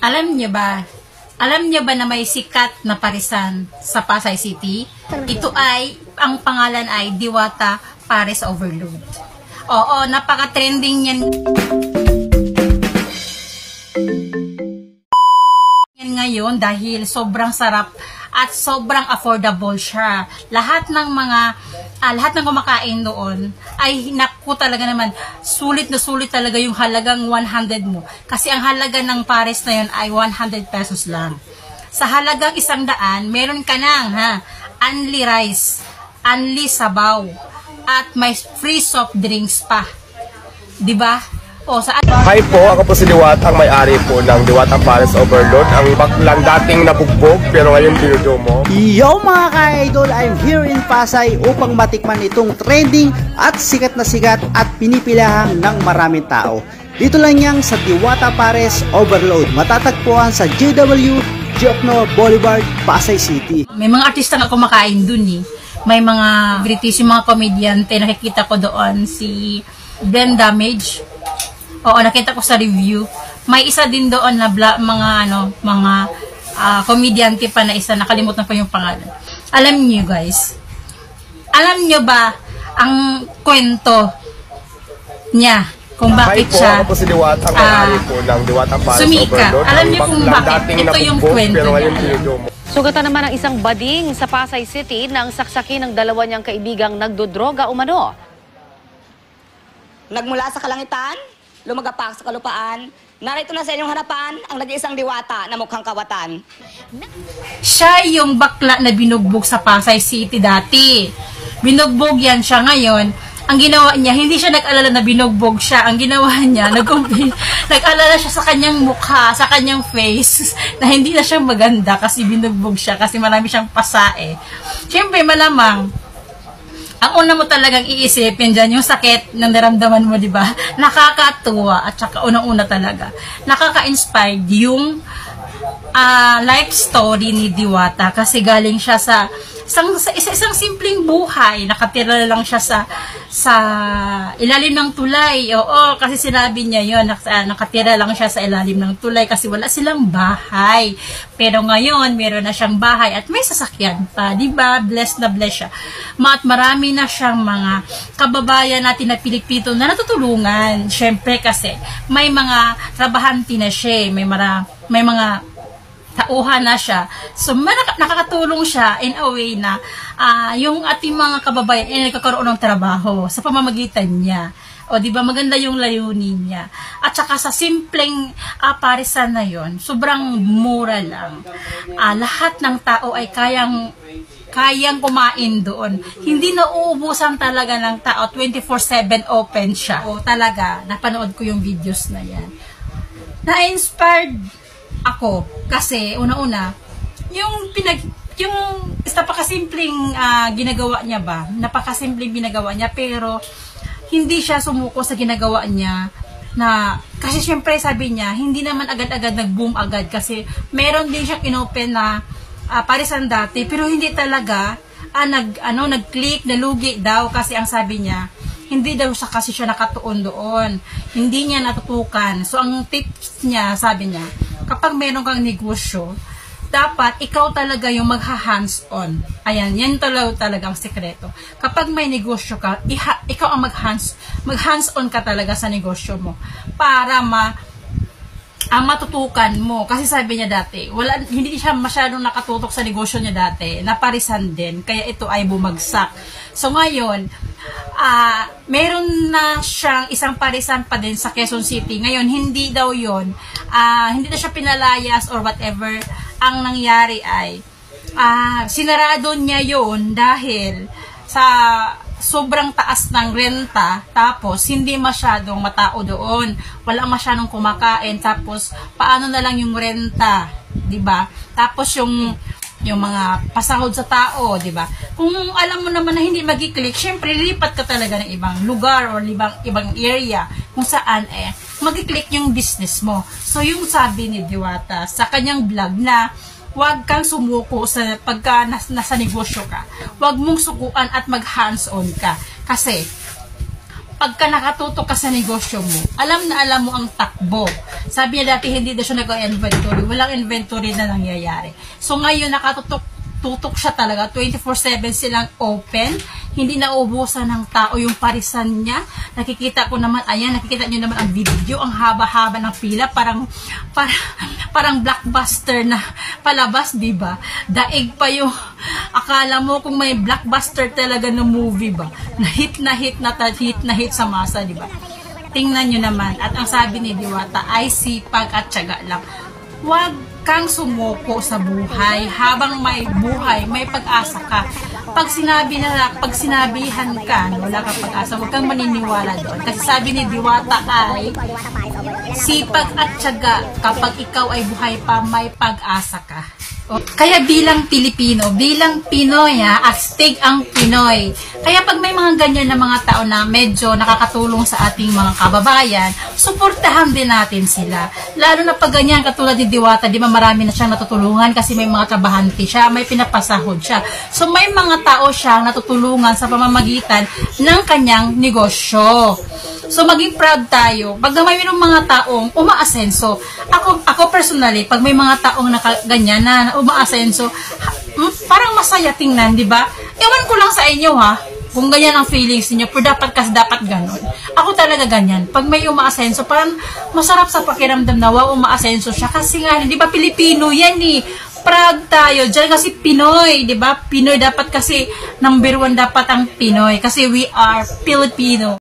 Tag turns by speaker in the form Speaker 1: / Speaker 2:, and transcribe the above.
Speaker 1: Alam niyo ba? Alam niyo ba na may sikat na parisan sa Pasay City? Ito ay, ang pangalan ay Diwata Paris Overload. Oo, napaka-trending yan. Yan ngayon dahil sobrang sarap at sobrang affordable siya. Lahat ng kumakain doon ay naku talaga naman, sulit na sulit talaga yung halagang 100 mo. Kasi ang halaga ng Paris na yun ay 100 pesos lang. Sa halagang 100, meron ka ng only rice, only sabaw, at may free soft drinks pa. Diba?
Speaker 2: Hi po, ako po si Liwat, ang may-ari po ng Diwata Paris Overload. Ang baklang dating nabugbog pero ngayon dinudomo.
Speaker 3: Yo mga ka-idol, I'm here in Pasay upang matikman itong trending at sikat at pinipilahang ng maraming tao. Dito lang yang sa Diwata Paris Overload. Matatagpuan sa JW Jokno Boulevard, Pasay City.
Speaker 1: May mga artista nga kumakain dun eh. May mga British, yung mga komedyante, nakikita ko doon si Ben Damage. Oo, nakita ko sa review. May isa din doon na mga komedyante pa na isa, nakalimutan ko yung pangalan. Alam niyo guys, alam niyo ba ang kwento niya kung bakit siya
Speaker 2: ako po si Liwat, ang may-ari po ng Diwata Paris
Speaker 1: sumika?
Speaker 2: Overload.
Speaker 1: Alam niyo kung bakit? Ito yung kwento
Speaker 2: pero ngayon
Speaker 1: niya.
Speaker 2: dinudomo.
Speaker 4: Sugatan naman ang isang bading sa Pasay City nang saksakin ng dalawa niyang kaibigang nagdodroga umano.
Speaker 5: Nagmula sa kalangitan, lumagapak sa kalupaan, narito na sa inyong harapan ang nag-iisang diwata na mukhang kawatan.
Speaker 1: Siya yung bakla na binugbog sa Pasay City dati. Binugbog yan siya ngayon. Ang ginawa niya, hindi siya nag-alala na binugbog siya. Ang ginawa niya, nag-alala siya sa kanyang mukha, sa kanyang face, na hindi na siya maganda kasi binugbog siya, kasi marami siyang pasae. Siyempre, malamang, ang una mo talagang iisipin dyan, yung sakit ng naramdaman mo, di ba? Nakakatuwa at saka unang-una talaga. Nakaka-inspired yung life story ni Diwata kasi galing siya sa isang simpleng buhay. Nakatira lang siya sa ilalim ng tulay. Oo, kasi sinabi niya yun, nakatira lang siya sa ilalim ng tulay kasi wala silang bahay. Pero ngayon, meron na siyang bahay at may sasakyan pa. Diba? Blessed na blessed siya. At marami na siyang mga kababayan natin na Pilipino na natutulungan. Siyempre kasi may mga trabahante na siya. May mga tauhan na siya. So, nakakatulong siya in a way na yung ating mga kababayan ay nagkakaroon ng trabaho sa pamamagitan niya. O, di ba maganda yung layunin niya. At saka sa simpleng parisan na yon, sobrang mura lang. Lahat ng tao ay kayang kumain doon. Hindi nauubusan talaga ng tao. 24/7 open siya. O, talaga, napanood ko yung videos na yan. Na-inspired ako kasi una-una yung napakasimpleng ginagawa niya ba, napakasimpleng ginagawa niya, pero hindi siya sumuko sa ginagawa niya na, kasi syempre sabi niya hindi naman agad-agad nag-boom agad kasi meron din siyang inopen na parisan dati, pero hindi talaga nag-click, nalugi daw kasi ang sabi niya hindi daw kasi siya nakatuon doon. Hindi niya natutukan. So, ang tips niya, sabi niya, kapag meron kang negosyo, dapat ikaw talaga yung magha-hands-on. Ayan, yan talaga ang sekreto. Kapag may negosyo ka, ikaw ang mag-hands-on ka talaga sa negosyo mo para ang matutukan mo. Kasi sabi niya dati, hindi siya masyadong nakatutok sa negosyo niya dati, naparisan din, kaya ito ay bumagsak. So ngayon, meron na siyang isang parisan pa din sa Quezon City. Ngayon, hindi daw yon, hindi na siya pinalayas or whatever. Ang nangyari ay, sinarado niya yon dahil sa sobrang taas ng renta, tapos hindi masyadong matao doon, wala masyadong kumakain, tapos paano na lang yung renta, 'di ba? Tapos yung mga pasahod sa tao, 'di ba? Kung alam mo naman na hindi magi-click, syempre lilipat ka talaga ng ibang lugar or ibang area kung saan magi-click yung business mo. So yung sabi ni Diwata sa kanyang vlog na huwag kang sumuko sa pagka nasa negosyo ka. Huwag mong sukuan at mag hands-on ka. Kasi, pagka nakatutok ka sa negosyo mo, alam na alam mo ang takbo. Sabi niya dati, hindi na siya nag-inventory. Walang inventory na nangyayari. So ngayon, tutok siya talaga. 24/7 silang open. Hindi naubusan ng tao yung parisan niya. Nakikita ko naman, ayan, nakikita niyo naman ang video. Ang haba-haba ng pila. Parang blockbuster na palabas, di ba? Daig pa yung, akala mo kung may blockbuster talaga ng movie ba? Na hit na hit sa masa, di ba? Tingnan nyo naman. At ang sabi ni Diwata ay sipag at tiyaga lang. Huwag kang sumuko sa buhay. Habang may buhay, may pag-asa ka. Pag sinabihan ka, wala kang pag-asa, huwag kang maniniwala doon. Kasi sabi ni Diwata ay sipag at tiyaga. Kapag ikaw ay buhay pa, may pag-asa ka. Kaya bilang Pilipino, bilang Pinoy, astig ang Pinoy. Kaya pag may mga ganyan na mga tao na medyo nakakatulong sa ating mga kababayan, suportahan din natin sila. Lalo na pag ganyan, katulad ni Diwata, di ba marami na siyang natutulungan kasi may mga trabahante siya, may pinapasahod siya. So may mga tao siyang natutulungan sa pamamagitan ng kanyang negosyo. So maging proud tayo pag may mga taong umaasenso. Ako personally, pag may mga taong ganyan na umaasenso, parang masaya tingnan, di ba? Ewan ko lang sa inyo kung ganyan ang feelings niyo, pero dapat ganon. Ako talaga ganyan. Pag may umaasenso, parang masarap sa pakiramdam na umaasenso siya. Kasi nga, di ba, Pilipino yan proud tayo dyan kasi Pinoy, di ba? Pinoy dapat kasi, #1 dapat ang Pinoy kasi we are Filipino.